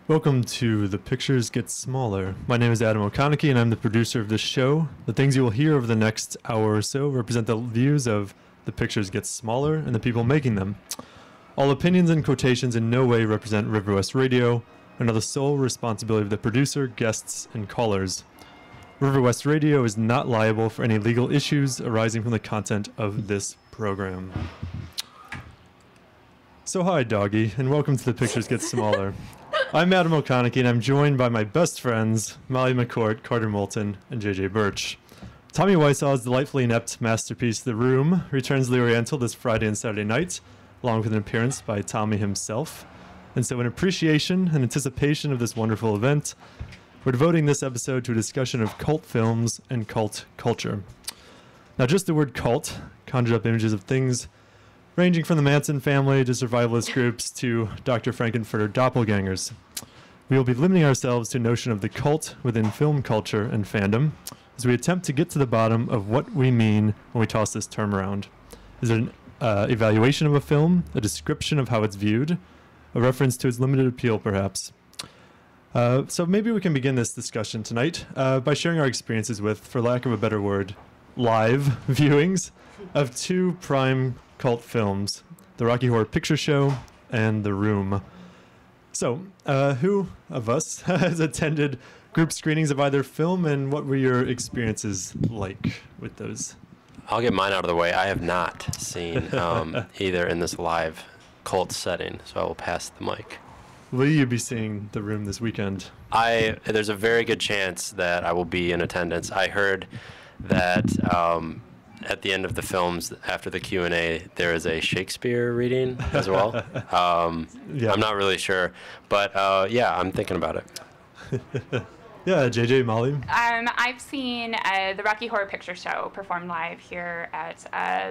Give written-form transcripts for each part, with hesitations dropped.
Welcome to The Pictures Get Smaller. My name is Adam O'Conachie, and I'm the producer of this show. The things you will hear over the next hour or so represent the views of The Pictures Get Smaller and the people making them. All opinions and quotations in no way represent River West Radio and are the sole responsibility of the producer, guests, and callers. River West Radio is not liable for any legal issues arising from the content of this program. So hi, doggy, and welcome to The Pictures Get Smaller. I'm Adam O'Conachie, and I'm joined by my best friends, Molly McCourt, Carter Moulton, and JJ Birch. Tommy Wiseau's delightfully inept masterpiece, The Room, returns to the Oriental this Friday and Saturday night, along with an appearance by Tommy himself. And so in appreciation and anticipation of this wonderful event, we're devoting this episode to a discussion of cult films and cult culture. Now, just the word cult conjured up images of things ranging from the Manson family to survivalist groups to Dr. Frankenfurter doppelgangers. We will be limiting ourselves to a notion of the cult within film culture and fandom as we attempt to get to the bottom of what we mean when we toss this term around. Is it an evaluation of a film, a description of how it's viewed, a reference to its limited appeal perhaps? So maybe we can begin this discussion tonight by sharing our experiences with, for lack of a better word, live viewings of two prime cult films, The Rocky Horror Picture Show and The Room. So, who of us has attended group screenings of either film, and what were your experiences like with those? I'll get mine out of the way. I have not seen either in this live cult setting, so I will pass the mic. Will you be seeing The Room this weekend? There's a very good chance that I will be in attendance. I heard that at the end of the films, after the Q&A, there is a Shakespeare reading as well. Yeah. I'm not really sure, but yeah, I'm thinking about it. Yeah, JJ, Molly? I've seen the Rocky Horror Picture Show performed live here at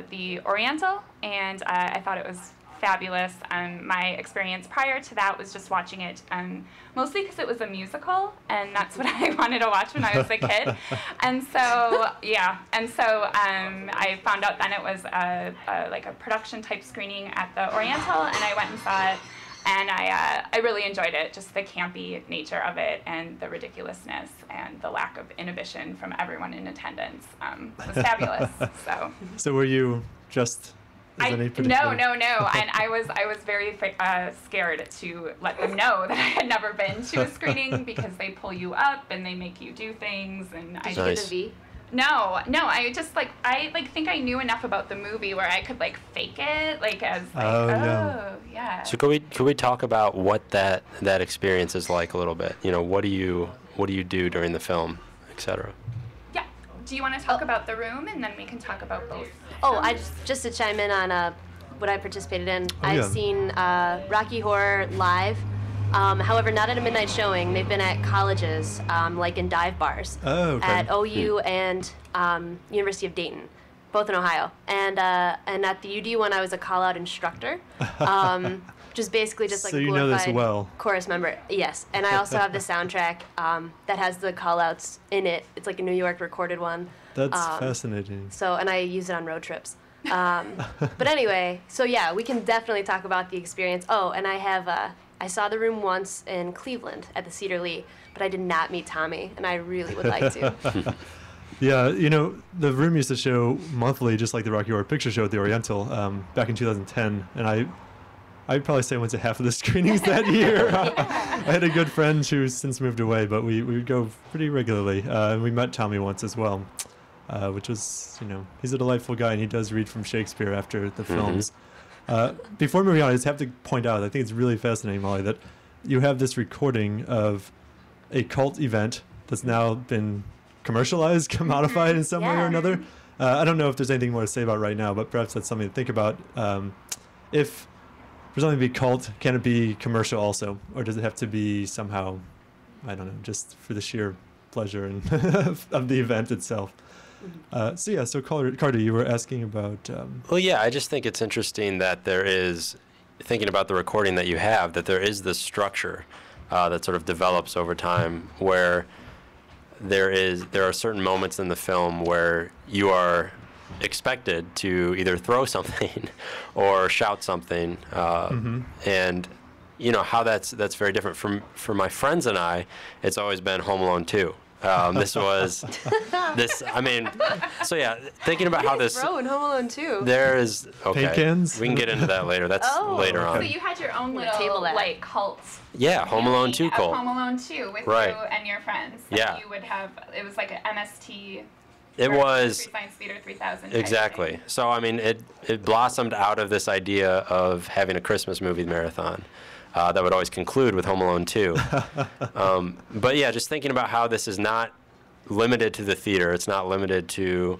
the Oriental, and I thought it was fabulous. My experience prior to that was just watching it mostly because it was a musical, and that's what I wanted to watch when I was a kid. And so, yeah, I found out then it was like a production type screening at the Oriental, and I went and saw it, and I really enjoyed it, just the campy nature of it and the ridiculousness and the lack of inhibition from everyone in attendance was fabulous. So were you just... No. And I was very scared to let them know that I had never been to a screening because they pull you up and they make you do things, and I Nice. did No, I just I think I knew enough about the movie where I could fake it yeah. So could we talk about what that experience is like a little bit? You know, what do you do during the film, etc. Yeah. Do you want to talk about The Room, and then we can talk about both? Oh, I just to chime in on what I participated in. I've seen Rocky Horror live. However, not at a midnight showing. They've been at colleges, like in dive bars, at OU and University of Dayton, both in Ohio. And at the UD one, I was a call-out instructor, just basically just like so a you know this well. chorus member. Yes, and I also have the soundtrack that has the call-outs in it. It's like a New York recorded one. That's fascinating. So, and I use it on road trips. But anyway, so yeah, we can definitely talk about the experience. Oh, and I saw The Room once in Cleveland at the Cedar Lee, but I did not meet Tommy, and I really would like to. Yeah, you know, The Room used to show monthly, just like the Rocky Horror Picture Show at the Oriental, back in 2010, and I'd probably say I went to half of the screenings that year. I had a good friend who's since moved away, but we would go pretty regularly, and we met Tommy once as well. Which was, you know, he's a delightful guy, and he does read from Shakespeare after the films. Before moving on, I just have to point out, I think it's really fascinating, Molly, that you have this recording of a cult event that's now been commercialized, commodified in some way or another. I don't know if there's anything more to say about right now, but perhaps that's something to think about. If for something to be cult, can it be commercial also? Or does it have to be somehow, I don't know, just for the sheer pleasure and of the event itself? So Carter, you were asking about... Well, yeah, I just think it's interesting that there is, thinking about the recording that you have, that there is this structure that sort of develops over time where there are certain moments in the film where you are expected to either throw something or shout something, and how that's very different for my friends and I. It's always been Home Alone 2. This was this. I mean, so yeah, thinking about how this. Bro, in Home Alone 2. There is okay. Paint cans? We can get into that later. That's later on. So you had your own little Table that. like cult. Yeah, Home Alone 2 cult. Home Alone 2 with Right. you and your friends. Yeah. You would have. It was like an MST. It or was Science Theater 3000. type exactly. thing. So I mean, it blossomed out of this idea of having a Christmas movie marathon. That would always conclude with Home Alone 2. But yeah, just thinking about how this is not limited to the theater. It's not limited to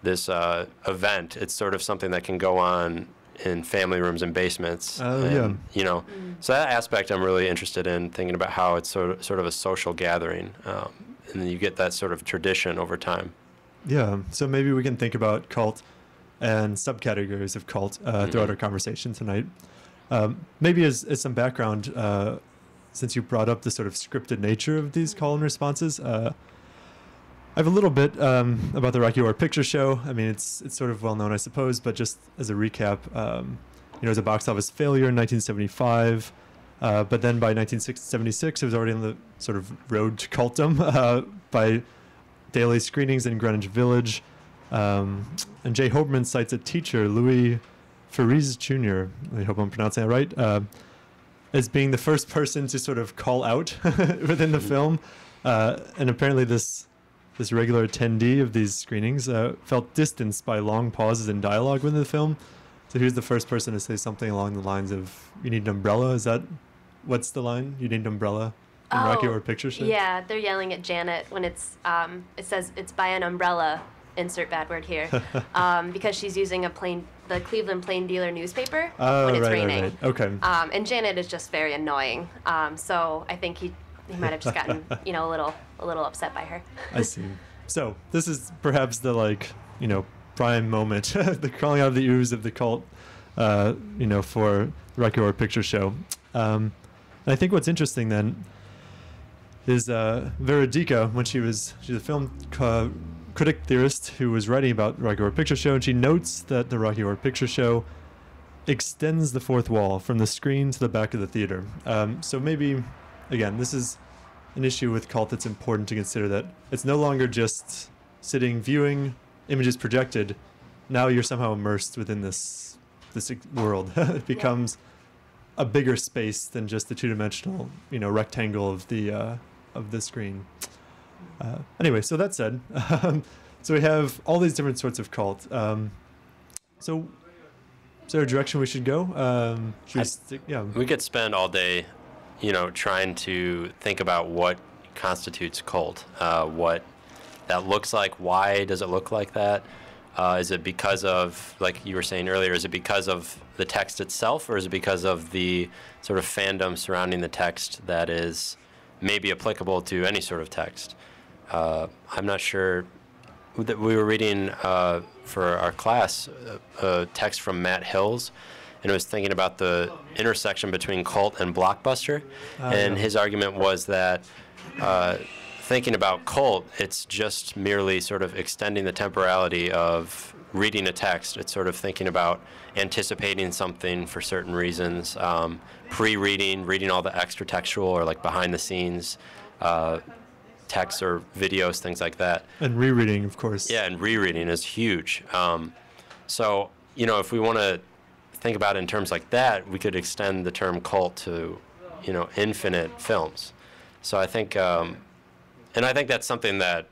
this event. It's sort of something that can go on in family rooms and basements. Yeah. So that aspect I'm really interested in, thinking about how it's sort of a social gathering, and then you get that sort of tradition over time. Yeah, so maybe we can think about cult and subcategories of cult throughout our conversation tonight. Maybe as some background, since you brought up the sort of scripted nature of these call and responses, I have a little bit about the Rocky Horror Picture Show. I mean, it's sort of well known, I suppose, but just as a recap, it was a box office failure in 1975, but then by 1976, it was already on the sort of road to cultdom by daily screenings in Greenwich Village. And Jay Hoberman cites a teacher, Louis Fariz Jr., I hope I'm pronouncing that right, as being the first person to sort of call out within the film. And apparently this regular attendee of these screenings felt distanced by long pauses in dialogue within the film. So here's the first person to say something along the lines of, "You need an umbrella." What's the line? "You need an umbrella" in Rocky Horror Picture Show? Yeah, they're yelling at Janet when it says it's by an umbrella, insert bad word here, because she's using the Cleveland Plain Dealer newspaper when it's raining. Right. Okay. And Janet is just very annoying. So I think he might have just gotten a little upset by her. I see. So this is perhaps the prime moment, the crawling out of the ooze of the cult, for the Rocky Horror Picture Show. And I think what's interesting then is Veronica, she's a film critic theorist who was writing about the Rocky Horror Picture Show, and she notes that the Rocky Horror Picture Show extends the fourth wall from the screen to the back of the theater. So maybe, again, this is an issue with cult that's important to consider, that it's no longer just sitting viewing images projected. Now you're somehow immersed within this world. It becomes a bigger space than just the two-dimensional rectangle of the screen. Anyway, so that said, so we have all these different sorts of cult. So is there a direction we should go? We could spend all day trying to think about what constitutes cult, what that looks like. Why does it look like that? Is it because of, like you were saying earlier, is it because of the text itself, or is it because of the sort of fandom surrounding the text that is maybe applicable to any sort of text? I'm not sure. We were reading for our class a text from Matt Hills, and it was thinking about the intersection between cult and blockbuster. And his argument was that thinking about cult, it's just merely sort of extending the temporality of reading a text. It's sort of thinking about anticipating something for certain reasons, pre-reading, reading all the extra textual or like behind the scenes texts or videos, things like that. And rereading, of course. Yeah, and rereading is huge. So, if we want to think about it in terms like that, we could extend the term cult to, infinite films. So I think, and I think that's something that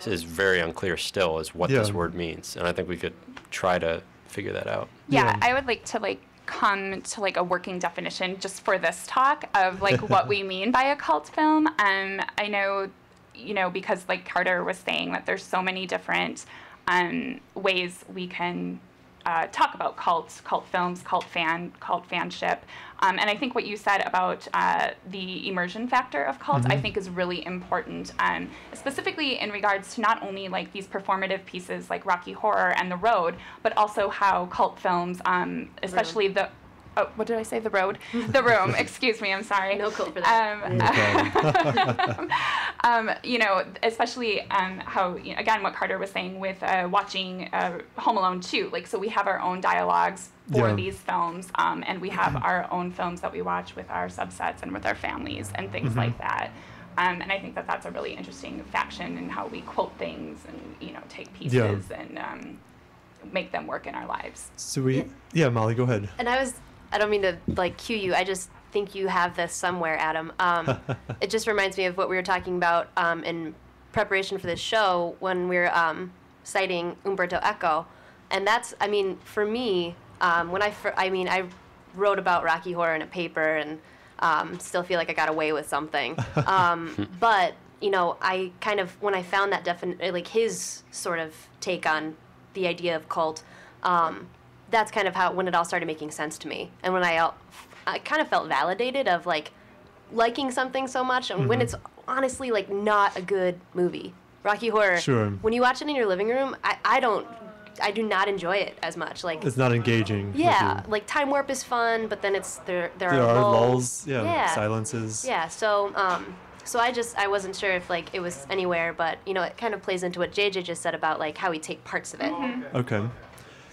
is very unclear still, is what this word means. And I think we could try to figure that out. Yeah, I would like to come to a working definition just for this talk of what we mean by a cult film. I know, because Carter was saying that there's so many different ways we can talk about cult films, cult fanship. And I think what you said about the immersion factor of cult, I think is really important, specifically in regards to not only these performative pieces like Rocky Horror and The Road, but also how cult films, especially oh, what did I say? The road, the room. Excuse me. I'm sorry. No code for that. You know, especially how, you know, again, what Carter was saying with watching Home Alone 2. Like, so we have our own dialogues for these films, and we have our own films that we watch with our subsets and with our families and things like that. And I think that that's a really interesting faction in how we quote things and, you know, take pieces and make them work in our lives. So Molly, go ahead. And I don't mean to like cue you. I just think you have this somewhere, Adam. It just reminds me of what we were talking about in preparation for this show when we were citing Umberto Eco, and that's, I mean, for me, when I wrote about Rocky Horror in a paper and still feel like I got away with something, but you know, I kind of, when I found that like his sort of take on the idea of cult. That's kind of how, when it all started making sense to me. And when I kind of felt validated of like liking something so much, and when it's honestly like not a good movie. Rocky Horror, when you watch it in your living room, I do not enjoy it as much. Like, it's not engaging. Yeah, like Time Warp is fun, but then there are lulls, silences. Yeah, so I wasn't sure if like it was anywhere, but you know, it kind of plays into what JJ just said about like how we take parts of it. Okay.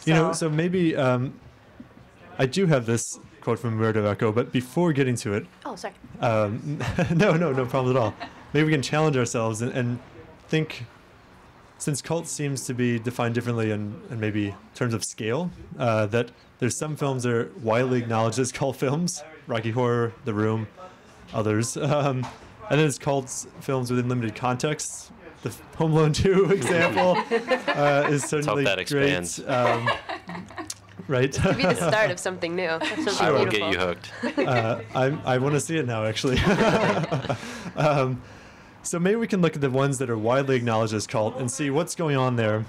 You know, so maybe I do have this quote from Umberto Eco, but before getting to it... Oh, sorry. No problem at all. Maybe we can challenge ourselves and think, since cult seems to be defined differently in maybe terms of scale, that there's some films that are widely acknowledged as cult films, Rocky Horror, The Room, others. And then there's cult films within limited contexts. The Home Alone 2 example is certainly expands. Great. Right? This could be the start of something new. I will get you hooked. I want to see it now, actually. So maybe we can look at the ones that are widely acknowledged as cult and see what's going on there,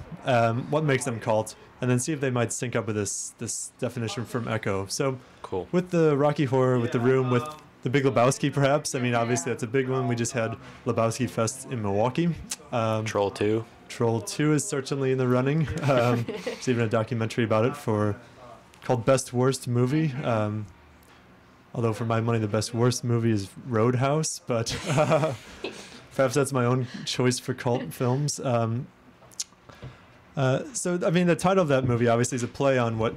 what makes them cult, and then see if they might sync up with this definition from Eco. So cool. With the Rocky Horror, with The Room, with The Big Lebowski, perhaps. I mean, obviously that's a big one. We just had Lebowski Fest in Milwaukee. Troll 2. Troll 2 is certainly in the running. There's even a documentary about it called Best Worst Movie. Although for my money, the best worst movie is Roadhouse, but perhaps that's my own choice for cult films. So, I mean, the title of that movie obviously is a play on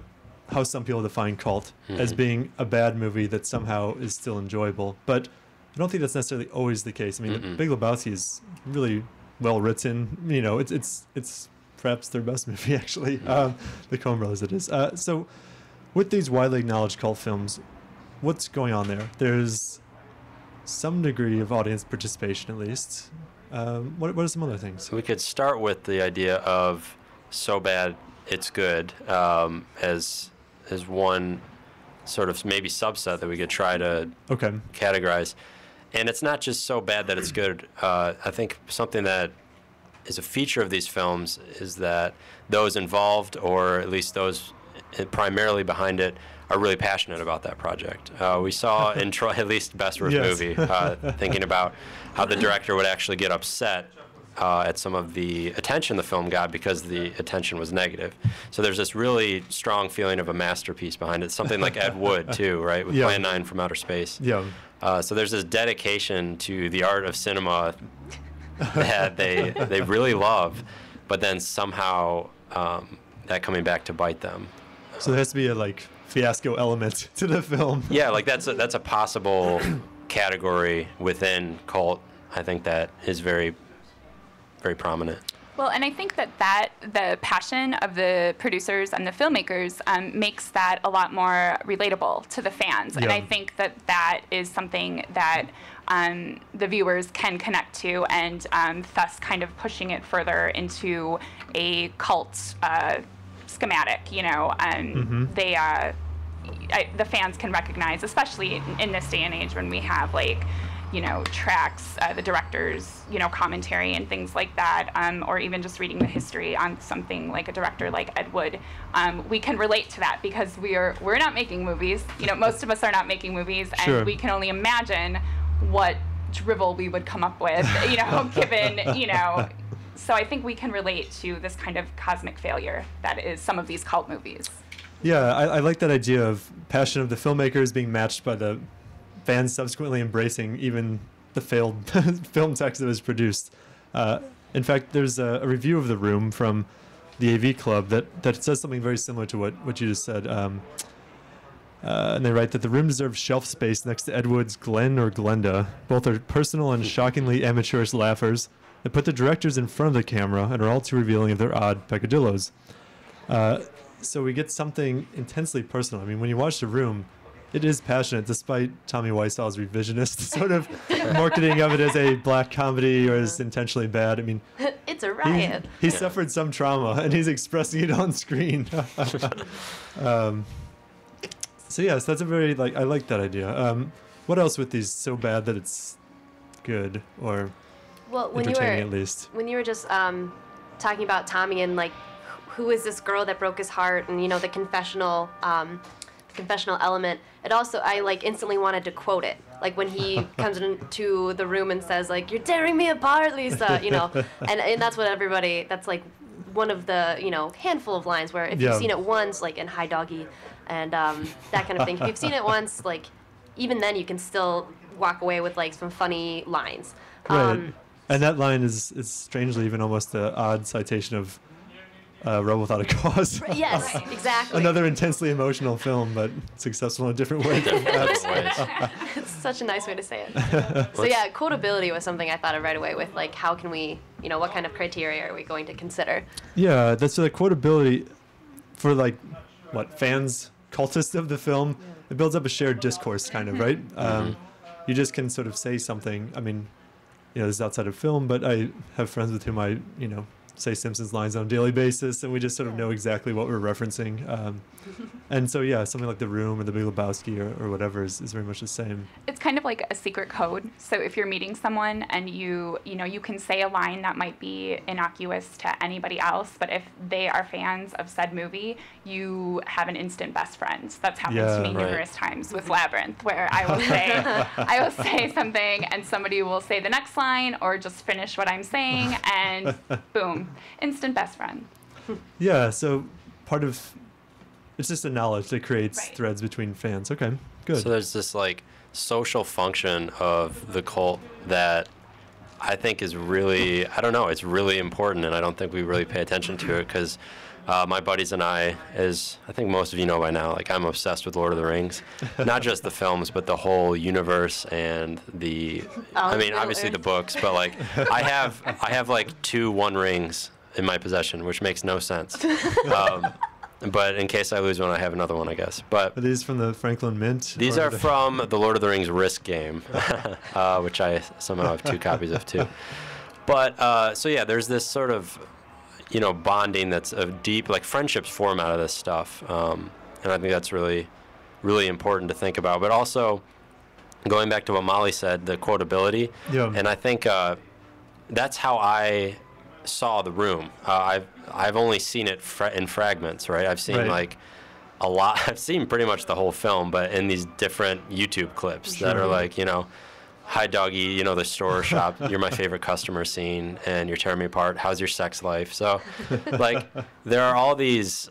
how some people define cult as being a bad movie that somehow is still enjoyable. But I don't think that's necessarily always the case. I mean, The Big Lebowski is really well written. You know, it's perhaps their best movie, actually. The Coen Brothers, it is. So with these widely acknowledged cult films, what's going on there? There's some degree of audience participation, at least. What are some other things? So we could start with the idea of so bad it's good as one sort of maybe subset that we could try to categorize. And it's not just so bad that it's good. I think something that is a feature of these films is that those involved, or at least those primarily behind it, are really passionate about that project. We saw in Troy, at least Best Worst Movie, thinking about how the director would actually get upset at some of the attention the film got because the attention was negative. So there's this really strong feeling of a masterpiece behind it. Something like Ed Wood, too, right, with Plan 9 from Outer Space. So there's this dedication to the art of cinema that they really love, but then somehow that coming back to bite them. So there has to be a fiasco element to the film. Yeah, like that's a possible category within cult. I think that is very, very prominent. Well, and I think that the passion of the producers and the filmmakers makes that a lot more relatable to the fans. And I think that is something that the viewers can connect to, and thus kind of pushing it further into a cult schematic. You know, the fans can recognize, especially in this day and age when we have tracks, the director's, commentary and things like that, or even just reading the history on something like a director like Ed Wood, we can relate to that because we're not making movies. Most of us are not making movies, and we can only imagine what drivel we would come up with, given, So I think we can relate to this kind of cosmic failure that is some of these cult movies. Yeah, I like that idea of passion of the filmmakers being matched by the fans subsequently embracing even the failed film text that was produced. In fact, there's a review of The Room from the AV Club that says something very similar to what you just said. And they write that The Room deserves shelf space next to Ed Wood's Glenn or Glenda. Both are personal and shockingly amateurish laughers that put the directors in front of the camera and are all too revealing of their odd peccadillos. So we get something intensely personal. I mean, when you watch The Room, it is passionate, despite Tommy Wiseau's revisionist sort of marketing of it as a black comedy or as intentionally bad. I mean, it's a riot. He suffered some trauma, and he's expressing it on screen. So yes, that's a very I like that idea. What else with these so bad that it's good or entertaining at least? When you were just talking about Tommy and who is this girl that broke his heart, and the confessional element, it also I instantly wanted to quote it, when he comes into the room and says you're tearing me apart, Lisa, and that's what everybody, that's one of the handful of lines where if you've seen it once, in Hi Doggy and that kind of thing, if you've seen it once, even then you can still walk away with some funny lines. Right. And that line is strangely even almost an odd citation of Rebel Without a Cause. Yes, exactly. Another intensely emotional film, but successful in a different way. It's such a nice way to say it. So yeah, quotability was something I thought of right away with how can we, what kind of criteria are we going to consider? Yeah, that's the quotability for fans, cultists of the film. It builds up a shared discourse kind of, right? You just can sort of say something. I mean, this is outside of film, but I have friends with whom I, say Simpsons lines on a daily basis, and we just sort of know exactly what we're referencing. And so, yeah, something like The Room or The Big Lebowski or whatever is very much the same. It's kind of like a secret code. So if you're meeting someone and you can say a line that might be innocuous to anybody else, but if they are fans of said movie, you have an instant best friend. That's happened to me numerous times with Labyrinth, where I will say something and somebody will say the next line or just finish what I'm saying, and boom, instant best friend. Yeah, so part of it's just a knowledge that creates threads between fans. Okay, good. So there's this social function of the cult that I think is really, it's really important, and I don't think we really pay attention to it because my buddies and I, as I think most of you know by now, I'm obsessed with Lord of the Rings. Not just the films, but the whole universe and obviously the books, but I have 2 One Rings in my possession, which makes no sense. But in case I lose one, I have another one, I guess. But are these from the Franklin Mint? These are from the Lord of the Rings Risk game, which I somehow have 2 copies of too. But so yeah, there's this sort of bonding that's a deep, friendships form out of this stuff, and I think that's really, really important to think about. But also, going back to what Molly said, the quotability, and I think that's how I saw The Room. I've only seen it in fragments, right? I've seen a lot. I've seen pretty much the whole film, but in these different YouTube clips that are Hi Doggy, the store shop, you're my favorite customer scene, and you're tearing me apart. How's your sex life? So, there are all these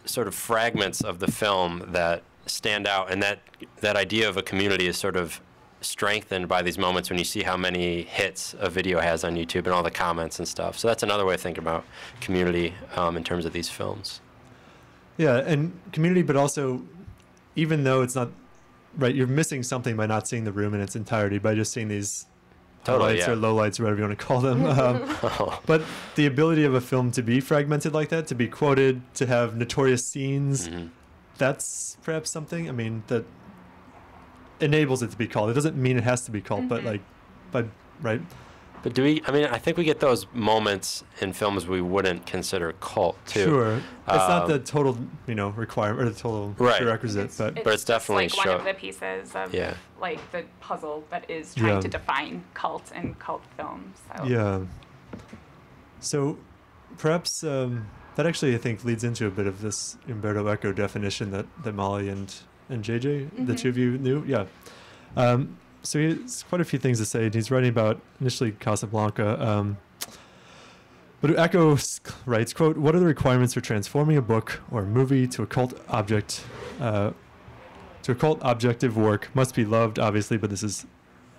sort of fragments of the film that stand out, and that idea of a community is sort of strengthened by these moments when you see how many hits a video has on YouTube and all the comments and stuff. So that's another way of thinking about community in terms of these films. Yeah, and community, but also, even though it's not right, you're missing something by not seeing The Room in its entirety, by just seeing these highlights or lowlights or whatever you want to call them. But the ability of a film to be fragmented like that, to be quoted, to have notorious scenes, that's perhaps something, that enables it to be called. It doesn't mean it has to be called, but right? But do we, I think we get those moments in films we wouldn't consider cult, too. Sure. It's not the total, requirement or the total prerequisite. But it's definitely one of the pieces of the puzzle that is trying to define cult and cult films. So. Yeah. So perhaps that actually, I think, leads into a bit of this Umberto Eco definition that Molly and JJ, the two of you knew. Yeah. So he has quite a few things to say. He's writing about initially Casablanca. But Echo writes, quote, "What are the requirements for transforming a book or a movie to a cult object? To a cult objective work must be loved, obviously, but this is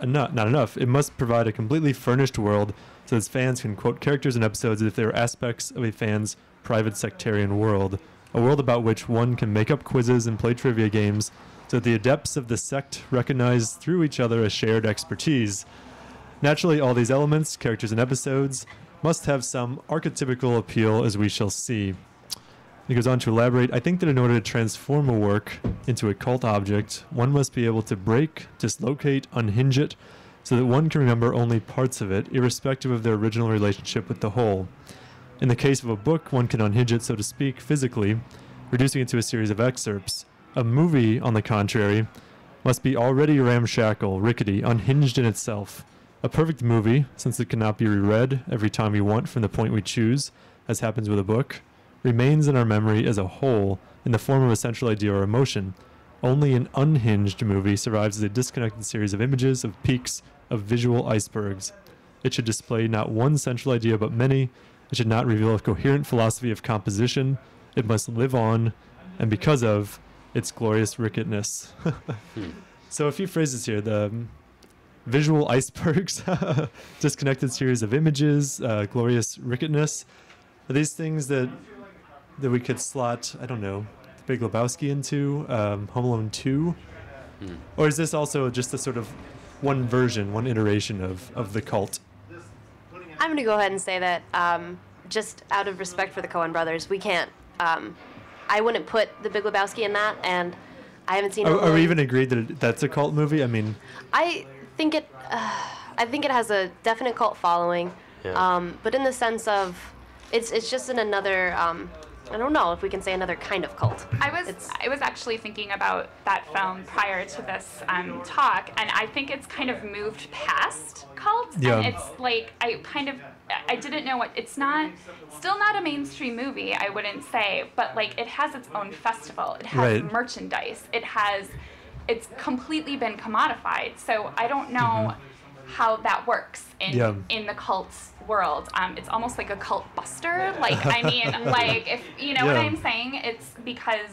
not enough. It must provide a completely furnished world so that fans can quote characters and episodes as if they were aspects of a fan's private sectarian world. A world about which one can make up quizzes and play trivia games so that the adepts of the sect recognize through each other a shared expertise. Naturally, all these elements, characters and episodes, must have some archetypical appeal, as we shall see." He goes on to elaborate, "I think that in order to transform a work into a cult object, one must be able to break, dislocate, unhinge it, so that one can remember only parts of it, irrespective of their original relationship with the whole. In the case of a book, one can unhinge it, so to speak, physically, reducing it to a series of excerpts. A movie, on the contrary, must be already ramshackle, rickety, unhinged in itself. A perfect movie, since it cannot be reread every time we want from the point we choose, as happens with a book, remains in our memory as a whole in the form of a central idea or emotion. Only an unhinged movie survives as a disconnected series of images, of peaks, of visual icebergs. It should display not one central idea but many. It should not reveal a coherent philosophy of composition. It must live on, and because of, its glorious ricketness." So a few phrases here. The visual icebergs, disconnected series of images, glorious ricketness. Are these things that we could slot, I don't know, The Big Lebowski into, Home Alone 2? Or is this also just a sort of one version, one iteration of the cult? I'm going to go ahead and say that just out of respect for the Coen brothers, we can't, I wouldn't put The Big Lebowski in that, and I haven't seen it. Are we even agreed that that's a cult movie? I mean, I think it has a definite cult following, but in the sense of, it's just in another, I don't know if we can say another kind of cult. I was actually thinking about that film prior to this talk, and I think it's kind of moved past cult. Yeah. And it's like I didn't know what, it's still not a mainstream movie, I wouldn't say, but like it has its own festival. It has merchandise. It's completely been commodified. So I don't know how that works in the cult world. It's almost like a cult buster. Like, I mean, like, if you know what I'm saying, it's because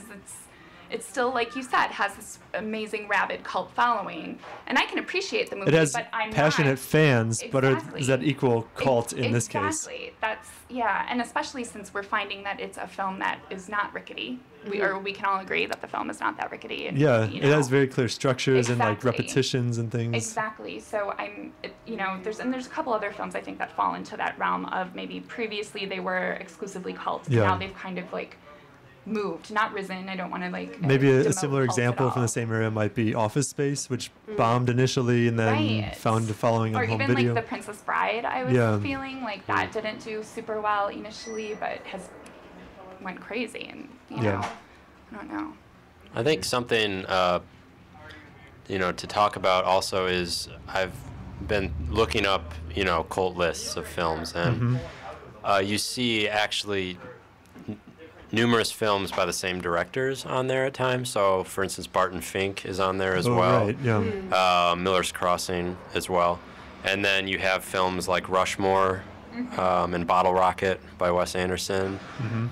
it's still, like you said, has this amazing rabid cult following, and I can appreciate the movie. It has but I'm passionate not. fans, Exactly. but is that equal cult in this case? Exactly. That's and especially since we're finding that it's a film that is not rickety. We can all agree that the film is not that rickety. And, it has very clear structures and like Exactly. repetitions and things. Exactly. So there's a couple other films I think that fall into that realm of maybe previously they were exclusively cult. Yeah. Now they've kind of like moved, not risen. I don't want to like Maybe a demote similar cult at example from all. the same area might be Office Space, which bombed initially and then Right. found a following Or on home even video. like The Princess Bride, I was Yeah. feeling like that didn't do super well initially, but has went crazy, and you know, I don't know. I think something to talk about also is I've been looking up cult lists of films, and you see actually numerous films by the same directors on there at times. So, for instance, Barton Fink is on there as well. Right, yeah. Miller's Crossing as well. And then you have films like Rushmore and Bottle Rocket by Wes Anderson.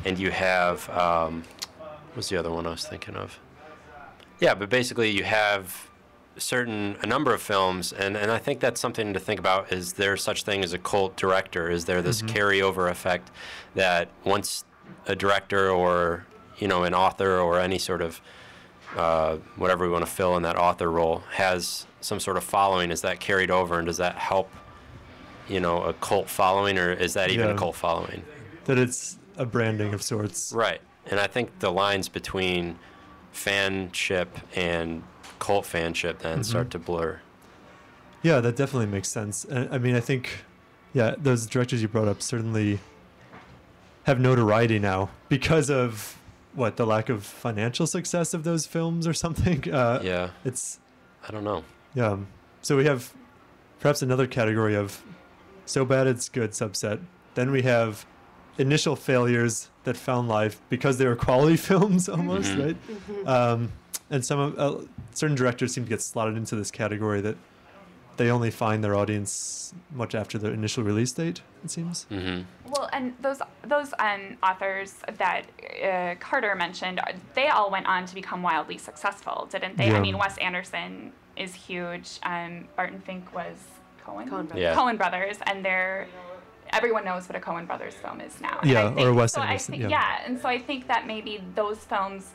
And you have, what's the other one I was thinking of? Yeah, but basically you have a number of films, and I think that's something to think about. Is there such thing as a cult director? Is there this carryover effect that once a director or an author or any sort of whatever we want to fill in that author role has some sort of following, is that carried over, and does that help a cult following, or is that even a cult following? That it's a branding of sorts. Right. And I think the lines between fanship and cult fanship then start to blur. Yeah, that definitely makes sense. I mean, I think those directors you brought up certainly have notoriety now because of the lack of financial success of those films or something. It's I don't know. Yeah. So we have perhaps another category of so bad it's good subset. Then we have initial failures that found life because they were quality films almost, right? And some of certain directors seem to get slotted into this category that they only find their audience much after the initial release date, it seems. Mm-hmm. Well, and those authors that Carter mentioned, they all went on to become wildly successful, didn't they? Yeah. I mean, Wes Anderson is huge. Barton Fink was Coen Brothers. Yeah. Coen Brothers, and everyone knows what a Coen Brothers film is now. Yeah, And I think, or Wes so Anderson. I think, yeah, and so I think that maybe those films,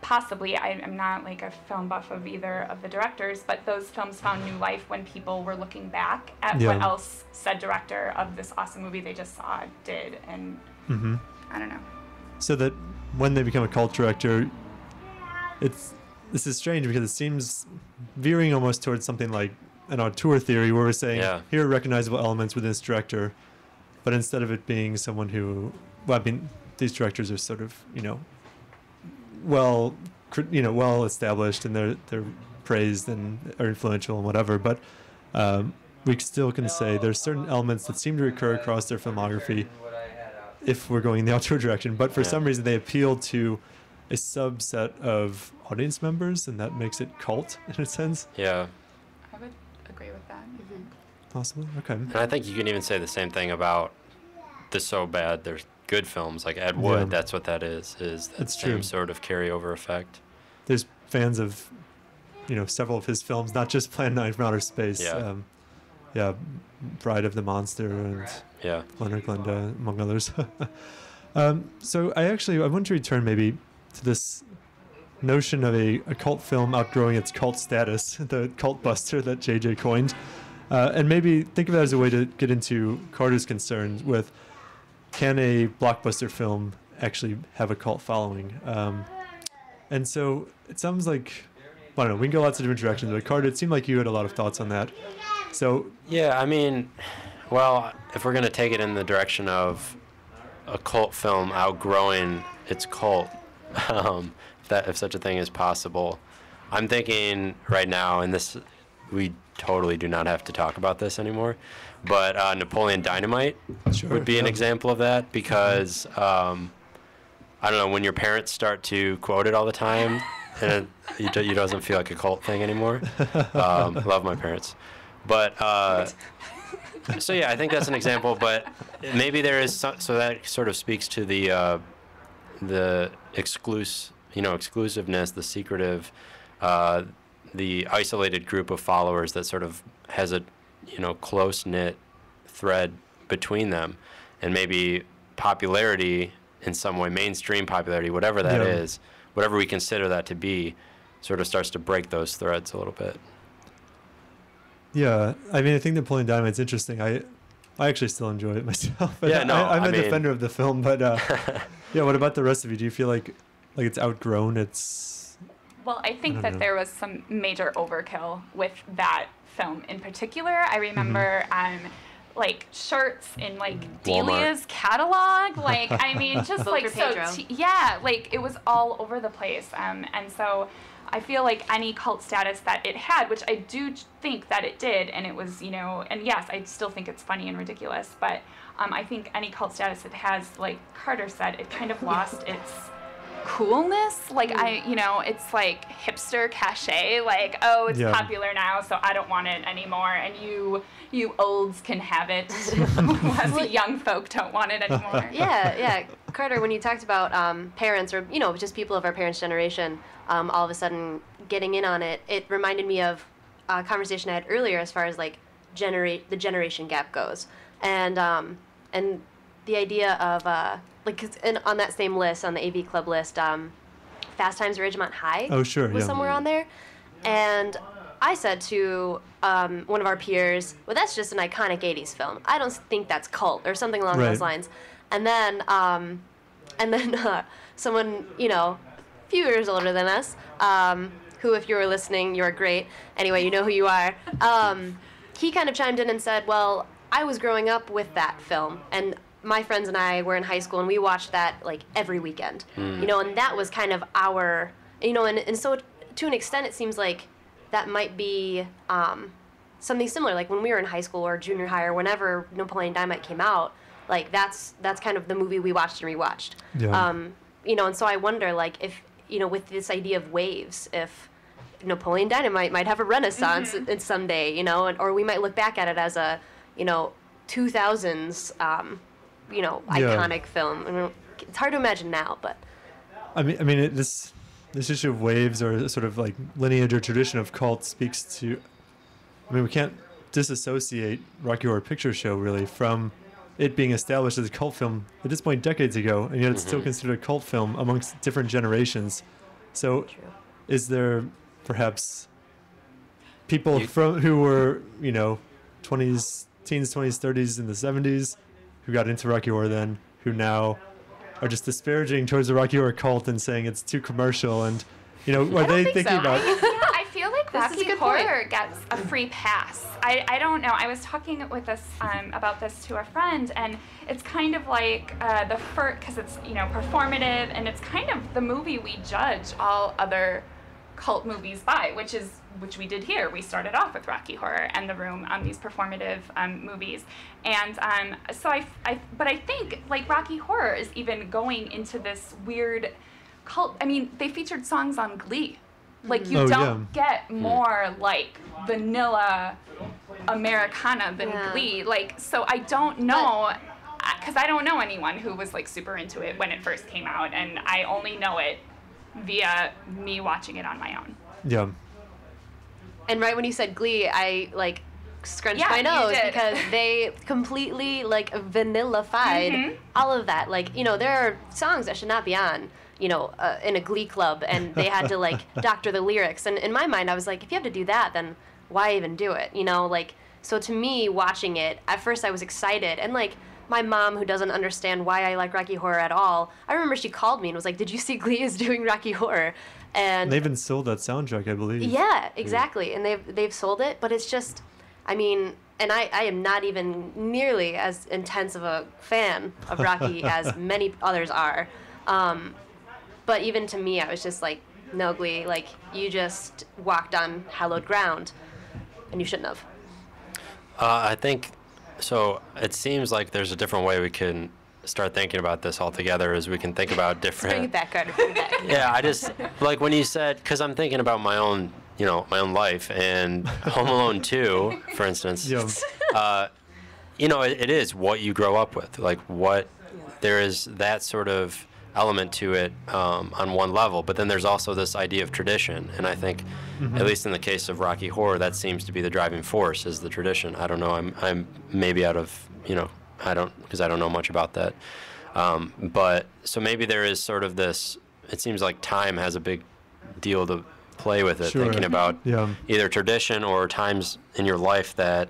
possibly, I'm not like a film buff of either of the directors, but those films found new life when people were looking back at Yeah. what else said director of this awesome movie they just saw did, and Mm-hmm. I don't know. So that when they become a cult director, this is strange because it seems veering almost towards something like an auteur theory, where we're saying Yeah. here are recognizable elements within this director, but instead of it being someone who, well, I mean, these directors are sort of well established and they're praised and are influential and whatever, but we still can say there's certain elements that seem to recur across their filmography if we're going in the auteur direction, but for some reason they appeal to a subset of audience members, and that makes it cult in a sense. Yeah. I would agree with that. Possibly. Okay. And I think you can even say the same thing about the So Bad There's Good films, like Ed Wood. Yeah. That's what that is that It's same true. sort of carryover effect. There's fans of, several of his films, not just Plan 9 from Outer Space. Yeah. Bride of the Monster and Yeah. Leonard Glenda, among others. So I want to return maybe to this notion of a cult film outgrowing its cult status, the cult buster that JJ coined, and maybe think of it as a way to get into Carter's concerns with, can a blockbuster film actually have a cult following? And so it sounds like, I don't know, we can go lots of different directions, but Carter, it seemed like you had a lot of thoughts on that. So Yeah, I mean, well, if we're going to take it in the direction of a cult film outgrowing its cult, if such a thing is possible, I'm thinking right now, and this, we totally do not have to talk about this anymore, but Napoleon Dynamite would be an example of that, because, I don't know, when your parents start to quote it all the time, and it doesn't feel like a cult thing anymore. Love my parents. But, so yeah, I think that's an example, but maybe there is so that sort of speaks to the exclusiveness, the secretive, the isolated group of followers that sort of has a, close-knit thread between them, and maybe popularity in some way, mainstream popularity, whatever that is, whatever we consider that to be, sort of starts to break those threads a little bit. Yeah, I mean, I think Napoleon Dynamite's interesting. I actually still enjoy it myself. Yeah, no, I'm I a mean, defender of the film, but yeah. What about the rest of you? Do you feel like it's outgrown its? Well, I think that there was some major overkill with that film in particular. I remember like shirts in like Delia's catalog. Like, I mean, just like so, like it was all over the place. And so I feel like any cult status that it had, which I do think that it did, and it was, and yes, I still think it's funny and ridiculous, but I think any cult status it has, like Carter said, it kind of lost its coolness. Like, it's like hipster cachet, like, oh, it's popular now, so I don't want it anymore, and you olds can have it, whereas the young folk don't want it anymore. Yeah. Carter, when you talked about parents or, just people of our parents' generation, all of a sudden getting in on it, it reminded me of a conversation I had earlier as far as like the generation gap goes. And the idea of, on that same list, on the AV Club list, Fast Times at Ridgemont High was somewhere on there. And I said to one of our peers, well, that's just an iconic 80s film. I don't think that's cult or something along those lines. And then someone, a few years older than us, who, if you were listening, you're great. Anyway, you know who you are. He kind of chimed in and said, well, I was growing up with that film, and my friends and I were in high school, and we watched that like every weekend, and that was kind of our, and so to an extent, it seems like that might be something similar. Like when we were in high school or junior high or whenever Napoleon Dynamite came out, like that's kind of the movie we watched and rewatched. Yeah. And so I wonder, like, if with this idea of waves, if Napoleon Dynamite might have a renaissance in someday, you know, or we might look back at it as a, 2000s, iconic film. I mean, it's hard to imagine now, but. This issue of waves or sort of like lineage or tradition of cult speaks to. We can't disassociate Rocky Horror Picture Show really from it being established as a cult film at this point decades ago, and yet it's still considered a cult film amongst different generations. So, is there perhaps people who were 20s, teens, 20s, 30s, in the 70s who got into Rocky Horror then, who now are just disparaging towards the Rocky Horror cult and saying it's too commercial, and are they thinking about? I feel like Rocky Horror gets a free pass. I don't know. I was talking with this about this to a friend, and it's kind of like the first, because it's performative, and it's kind of the movie we judge all other cult movies by, which we did here. We started off with Rocky Horror and The Room on these performative movies, and so but I think like Rocky Horror is even going into this weird cult. I mean, they featured songs on Glee. Like you don't get more like vanilla Americana than Glee. Like, so I don't know, because I don't know anyone who was like super into it when it first came out, and I only know it via me watching it on my own. Yeah. And right when you said Glee, I like scrunched my nose because they completely like vanillified all of that. Like, there are songs that should not be on, in a Glee club, and they had to like doctor the lyrics. And in my mind, I was like, if you have to do that, then why even do it? So to me, watching it, at first I was excited, and like my mom, who doesn't understand why I like Rocky Horror at all, I remember she called me and was like, did you see Glee is doing Rocky Horror? And they even sold that soundtrack, I believe. Yeah, exactly. And they've sold it, but it's just, and I am not even nearly as intense of a fan of Rocky as many others are. But even to me, I was just like, no, Glee, like, you just walked on hallowed ground, and you shouldn't have. I think, so it seems like there's a different way we can start thinking about this altogether, is we can think about different... Bring it back, Carter, bring it back. Yeah, I just, like when you said, because I'm thinking about my own, my own life, and Home Alone 2, for instance, it is what you grow up with, like there is that sort of element to it on one level, but then there's also this idea of tradition, and I think, at least in the case of Rocky Horror, that seems to be the driving force, is the tradition. I don't know, I'm maybe out of, because I don't know much about that, but so maybe there is sort of this, it seems like time has a big deal to play with it, thinking about either tradition or times in your life that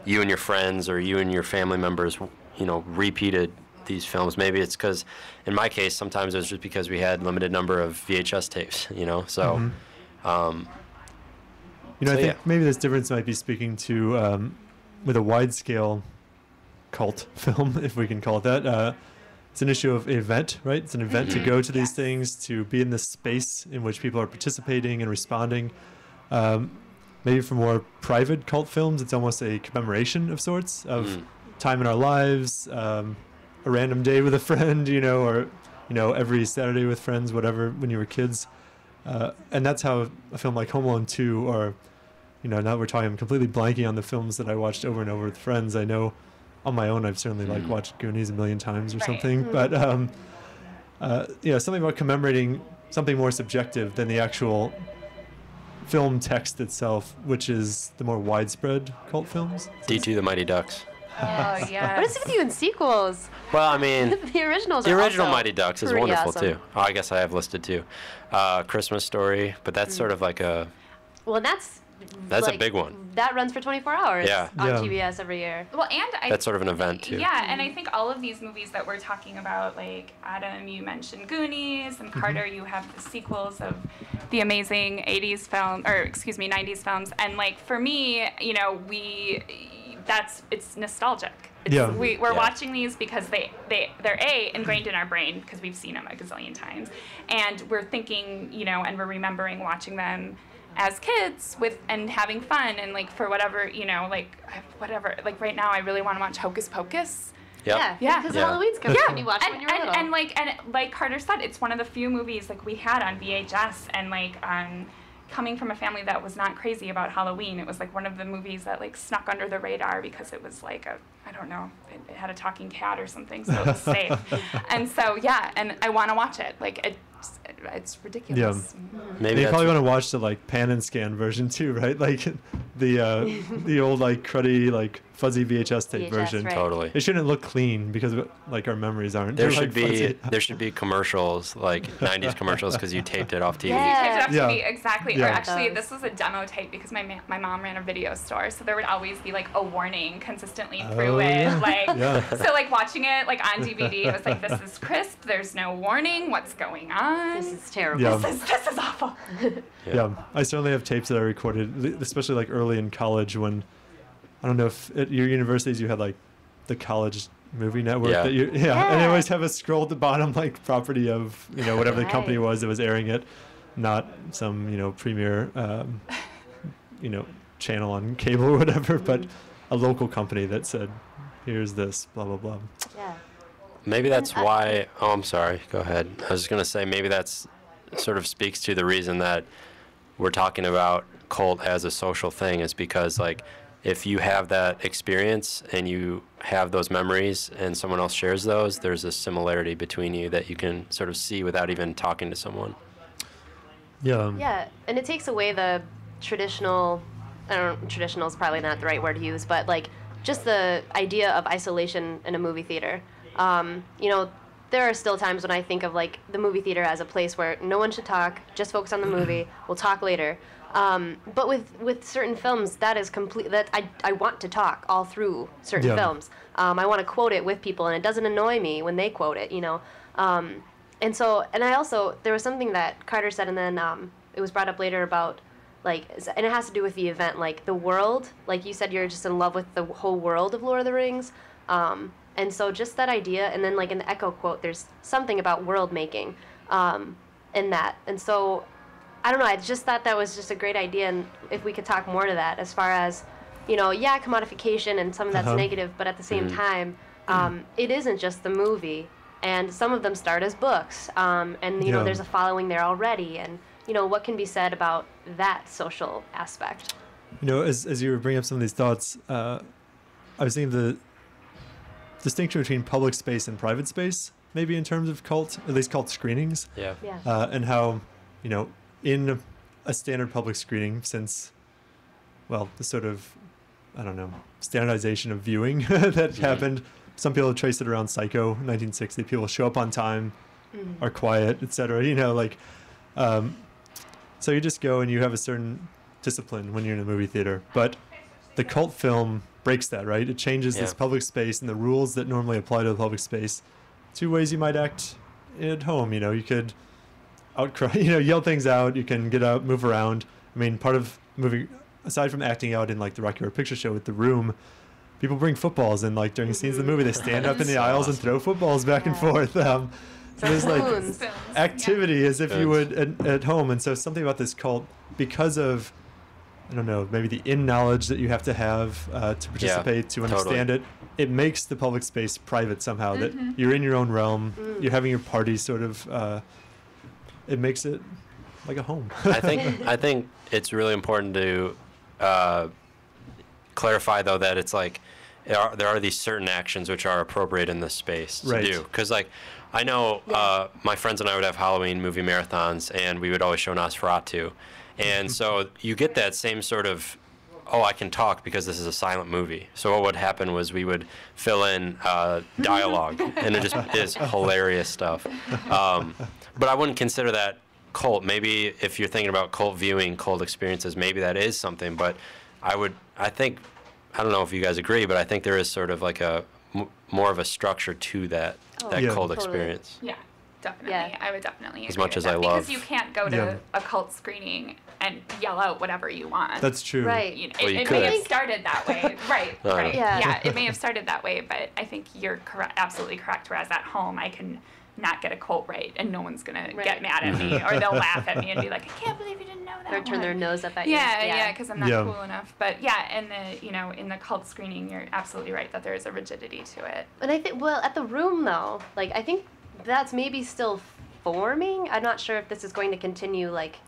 you and your friends or you and your family members, repeated these films. Maybe it's because, in my case, sometimes it was just because we had limited number of VHS tapes, so. I think maybe this difference might be speaking to, with a wide-scale cult film, if we can call it that. It's an issue of event, right? It's an event to go to these things, to be in this space in which people are participating and responding. Maybe for more private cult films, it's almost a commemoration of sorts of time in our lives, a random day with a friend, or, every Saturday with friends, whatever, when you were kids. And that's how a film like Home Alone 2, or, now we're talking, I'm completely blanking on the films that I watched over and over with friends. I know on my own, I've certainly watched Goonies a million times or something, but, something about commemorating something more subjective than the actual film text itself, which is the more widespread cult films. D2 the Mighty Ducks. Oh, yeah. What is it with you in sequels? Well, I mean, the originals. The are original also Mighty Ducks is wonderful too. Oh, I guess I have listed too. Christmas Story, but that's sort of like a. Well, that's like, a big one. That runs for 24 hours on Yeah. TBS every year. Well, and that's sort of an event too. Yeah, and I think all of these movies that we're talking about, like Adam, you mentioned Goonies, and Carter, you have the sequels of the amazing 90s films, and like for me, it's nostalgic. We're watching these because they're ingrained in our brain because we've seen them a gazillion times, and we're thinking, and we're remembering watching them as kids and having fun, and like for whatever, whatever. Like right now, I really want to watch Hocus Pocus. Yep. Yeah, because Halloween's coming. And you watch it when you were little. And like Carter said, it's one of the few movies like we had on VHS and like on coming from a family that was not crazy about Halloween, it was like one of the movies that like snuck under the radar because it was like I don't know, it had a talking cat or something, so it was safe. And so yeah, and I want to watch it. Like it's ridiculous. Yeah. Maybe you probably want to watch the like pan and scan version too, right? Like the old like cruddy like fuzzy VHS tape version. Right. Totally. It shouldn't look clean because like our memories aren't. There They're, should like, there should be commercials like 90s commercials because you taped it off TV. Yeah. You taped it off TV, exactly. Yeah. Or actually, this was a demo tape because my mom ran a video store, so there would always be like a warning consistently through it. Yeah. Like Yeah. so, like watching it like on DVD, it was like, this is crisp. There's no warning. What's going on? This is terrible. Yeah. This is awful. Yeah, I certainly have tapes that I recorded, especially like early in college when, I don't know if at your universities you had like the college movie network Yeah. that and they always have a scroll at the bottom like property of, whatever the company Right. was that was airing it, not some, premier, channel on cable or whatever, but a local company that said, here's this, blah, blah, blah. Yeah. Maybe that's And why. Oh, I'm sorry. Go ahead. I was just gonna say maybe that's sort of speaks to the reason that we're talking about cult as a social thing is because like if you have that experience and you have those memories and someone else shares those, there's a similarity between you that you can sort of see without even talking to someone. Yeah. Yeah, and it takes away the traditional, traditional is probably not the right word to use, but like just the idea of isolation in a movie theater. There are still times when I think of like the movie theater as a place where no one should talk, just focus on the movie, we'll talk later. But with certain films, that is complete. That I want to talk all through certain films. I want to quote it with people, and it doesn't annoy me when they quote it. And so, and I also, there was something that Carter said, and then it was brought up later about, like, and it has to do with the event, like, the world. Like, you said you're just in love with the whole world of Lord of the Rings. And so just that idea, and then, like, in the Echo quote, there's something about world making in that. And so, I don't know, I just thought that was just a great idea, and if we could talk more to that, as far as, commodification and some of that's negative, but at the same time, it isn't just the movie. And some of them start as books, and there's a following there already, and what can be said about that social aspect. As you were bringing up some of these thoughts, I was thinking the distinction between public space and private space, maybe in terms of cult, at least cult screenings. Yeah. And how, in a standard public screening, since, well, the sort of, I don't know, standardization of viewing that happened. Some people trace it around Psycho, 1960. People show up on time, are quiet, etc. So you just go and you have a certain discipline when you're in a movie theater. But the cult film breaks that, right? It changes this public space and the rules that normally apply to the public space. Two ways you might act at home. You could outcry, yell things out. You can get out, move around. I mean, part of moving, aside from acting out in like the Rocky Horror Picture Show with The Room, people bring footballs and like during scenes of the movie they stand up in the aisles and throw footballs back and forth. So there's like activity as if you would at home. And so something about this cult, because of, I don't know, maybe the knowledge that you have to have to participate, to understand it, it makes the public space private somehow, that you're in your own realm, you're having your party sort of, it makes it like a home. I think it's really important to clarify though that it's like there are these certain actions which are appropriate in this space to do. Because like I know my friends and I would have Halloween movie marathons and we would always show Nosferatu. And so you get that same sort of, I can talk because this is a silent movie. So what would happen was we would fill in dialogue, and it just is hilarious stuff. But I wouldn't consider that cult. Maybe if you're thinking about cult viewing, cult experiences, maybe that is something. But I don't know if you guys agree, but I think there is sort of like more of a structure to that cult experience. Yeah. Definitely. Yeah. I would definitely As agree much with as that. I love- Because you can't go to a cult screening and yell out whatever you want. That's true. Right. Well, you It could. may have started that way. Right. Right. Yeah. Yeah, it may have started that way, but I think you're absolutely correct. Whereas at home, I can not get a quote right, and no one's going to get mad at me, or they'll laugh at me and be like, I can't believe you didn't know that Or turn their one." nose up at you. Yeah, because I'm not Yeah. cool enough. But yeah, in the cult screening, you're absolutely right that there is a rigidity to it. And I think, well, at the Room though, like I think that's maybe still forming. I'm not sure if this is going to continue like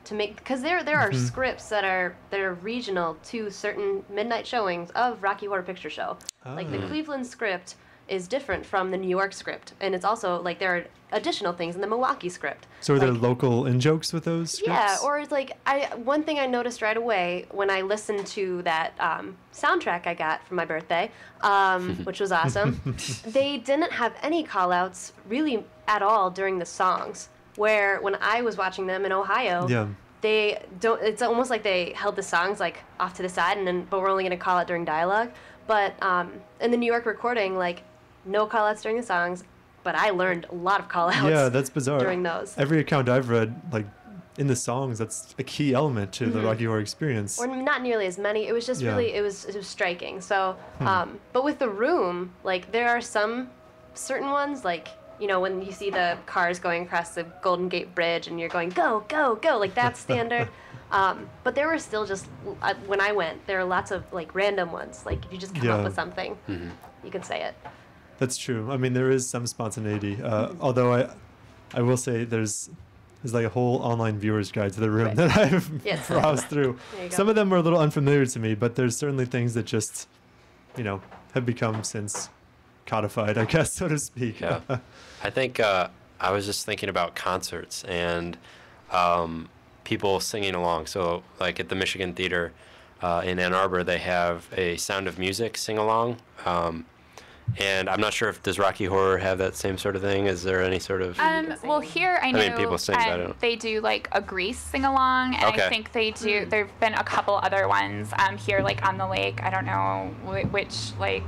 to make, because there are scripts that are regional to certain midnight showings of Rocky Horror Picture Show. Like the Cleveland script is different from the New York script, and it's also like there are additional things in the Milwaukee script. So are there local in-jokes with those scripts? Yeah, or it's like one thing I noticed right away when I listened to that soundtrack I got for my birthday, which was awesome. They didn't have any call-outs really at all during the songs. Where when I was watching them in Ohio, they don't. It's almost like they held the songs like off to the side, but we're only going to call out during dialogue. But in the New York recording, like no call-outs during the songs. But I learned a lot of call-outs. Yeah, that's bizarre. During those. Every account I've read, like in the songs, that's a key element to the Rocky Horror experience. Or not nearly as many. It was just really it was striking. So, but with The Room, like there are some certain ones like. You know, when you see the cars going across the Golden Gate Bridge and you're going, go, go, go, like that's standard. But there were still just, when I went, there are lots of like random ones. Like if you just come up with something, you can say it. That's true. I mean, there is some spontaneity. Although I will say there's like a whole online viewer's guide to The Room that I've browsed through. Some of them are a little unfamiliar to me, but there's certainly things that just, have become since codified, I guess, so to speak. Yeah. I think I was just thinking about concerts and people singing along. So like at the Michigan Theater in Ann Arbor, they have a Sound of Music sing-along. And I'm not sure if does Rocky Horror have that same sort of thing? Is there any sort of... well, here I know mean, people sing, but I don't know. They do like a Grease sing-along, and I think they do... There have been a couple other ones here, like on the lake. I don't know which like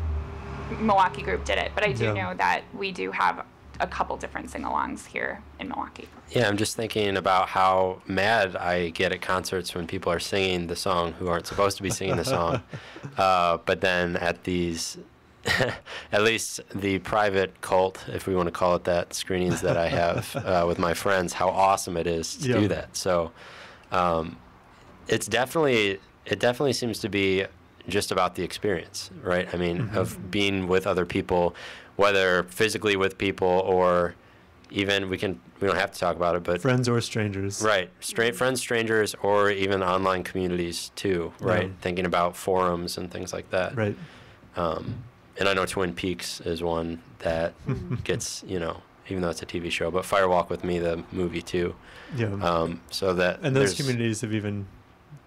Milwaukee group did it, but I do know that we do have a couple different sing-alongs here in Milwaukee. Yeah, I'm just thinking about how mad I get at concerts when people are singing the song who aren't supposed to be singing the song. But then at these, at least the private cult, if we want to call it that, screenings that I have with my friends, how awesome it is to do that. So it definitely seems to be just about the experience, right? I mean, of being with other people, whether physically with people or even we don't have to talk about it, but friends or strangers, right? Friends, strangers, or even online communities too, right? Yeah. Thinking about forums and things like that, right? And I know Twin Peaks is one that gets, even though it's a TV show, but Firewalk with Me, the movie too. Yeah. So that and those communities have even,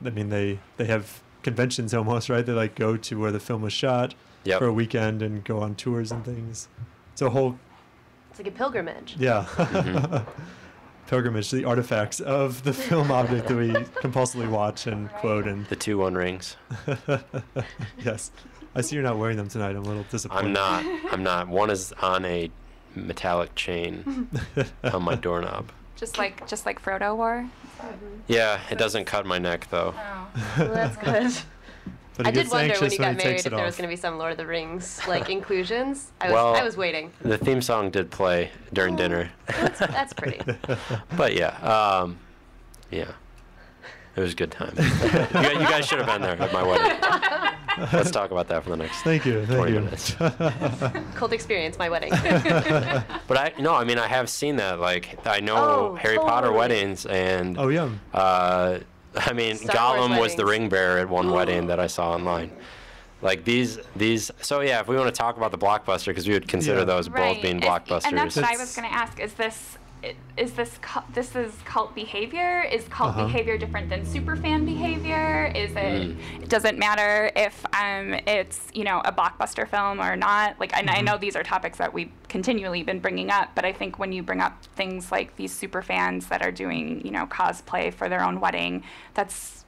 I mean, they have conventions almost, right? They like go to where the film was shot for a weekend and go on tours and things. It's a whole... It's like a pilgrimage. Yeah. Pilgrimage to the artifacts of the film object that we compulsively watch and quote. And the 2-1 rings. Yes. I see you're not wearing them tonight. I'm a little disappointed. I'm not. One is on a metallic chain on my doorknob. Just like Frodo wore? Yeah, it doesn't cut my neck, though. Oh. Well, that's good. But I did wonder when you got married if there was going to be some Lord of the Rings like inclusions. I was waiting. The theme song did play during dinner. That's pretty. But yeah, it was a good time. You guys should have been there at my wedding. Let's talk about that for the next 20 minutes. Cold experience, my wedding. But I have seen that. Like I know Harry Potter weddings and Gollum was the ring bearer at one wedding that I saw online. Like these. So yeah, if we want to talk about the blockbuster, because we would consider those both being blockbusters. And that's what I was going to ask. Is this cult behavior? Is cult behavior different than superfan behavior? Does it matter if it's a blockbuster film or not? Like I know these are topics that we've continually been bringing up, but I think when you bring up things like these superfans that are doing cosplay for their own wedding, that's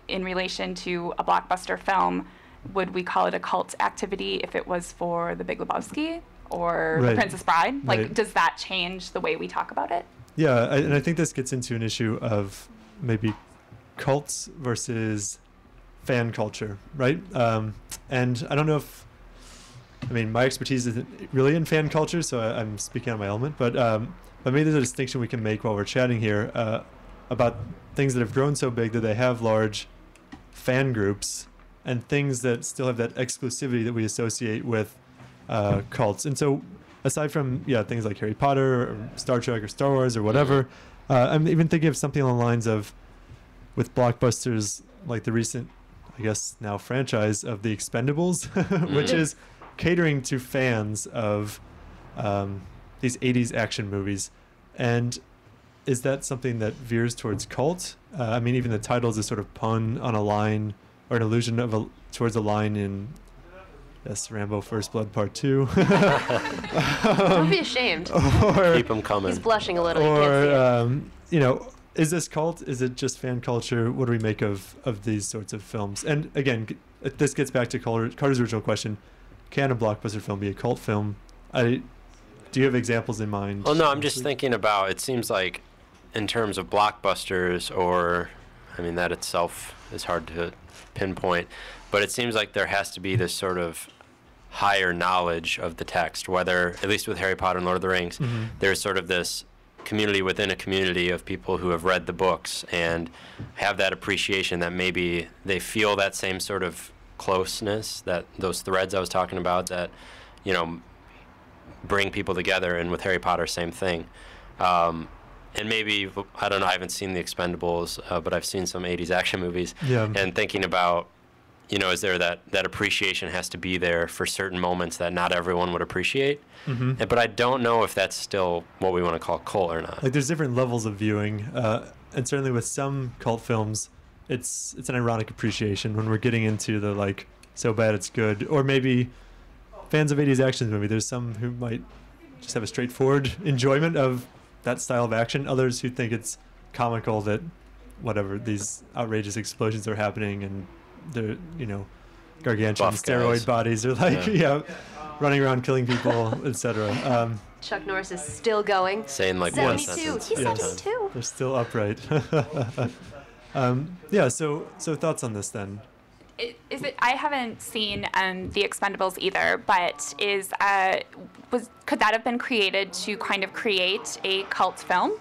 in relation to a blockbuster film. Would we call it a cult activity if it was for The Big Lebowski? Or The Princess Bride? Like, does that change the way we talk about it? Yeah, and I think this gets into an issue of maybe cults versus fan culture, right? And I don't know if, my expertise isn't really in fan culture, so I'm speaking on my element, but maybe there's a distinction we can make while we're chatting here about things that have grown so big that they have large fan groups and things that still have that exclusivity that we associate with cults. And so aside from things like Harry Potter or Star Trek or Star Wars or whatever, I'm even thinking of something along the lines of with blockbusters like the recent, I guess now franchise of The Expendables, which is catering to fans of these 80s action movies. And is that something that veers towards cult? I mean, even the title is a sort of pun on a line or an allusion of towards a line in Rambo First Blood Part 2. Don't be ashamed. Or, keep them coming. He's blushing a little. Or, you know, is this cult? Is it just fan culture? What do we make of these sorts of films? And again, this gets back to Carter's original question. Can a blockbuster film be a cult film? Do you have examples in mind? Well, no, I'm just thinking about, it seems like in terms of blockbusters, or, I mean, that itself is hard to pinpoint, but it seems like there has to be this sort of higher knowledge of the text, whether, at least with Harry Potter and Lord of the Rings, there's sort of this community within a community of people who have read the books and have that appreciation that maybe they feel that same sort of closeness, that those threads I was talking about that, you know, bring people together. And with Harry Potter, same thing. And maybe, I don't know, I haven't seen The Expendables, but I've seen some 80s action movies. Yeah. And thinking about, you know, is there that appreciation has to be there for certain moments that not everyone would appreciate. But I don't know if that's still what we want to call cult or not. Like, there's different levels of viewing. And certainly with some cult films, it's an ironic appreciation when we're getting into the, like, so bad it's good. Or maybe fans of 80s action movie, there's some who might just have a straightforward enjoyment of that style of action. Others who think it's comical that whatever, these outrageous explosions are happening and they're, you know, gargantuan Buff steroid guys. bodies are like, running around killing people, etc. Chuck Norris is still going. Saying like one 72. sentence. He's at a time. 72. They're still upright. So thoughts on this then? I haven't seen The Expendables either, but could that have been created to kind of create a cult film?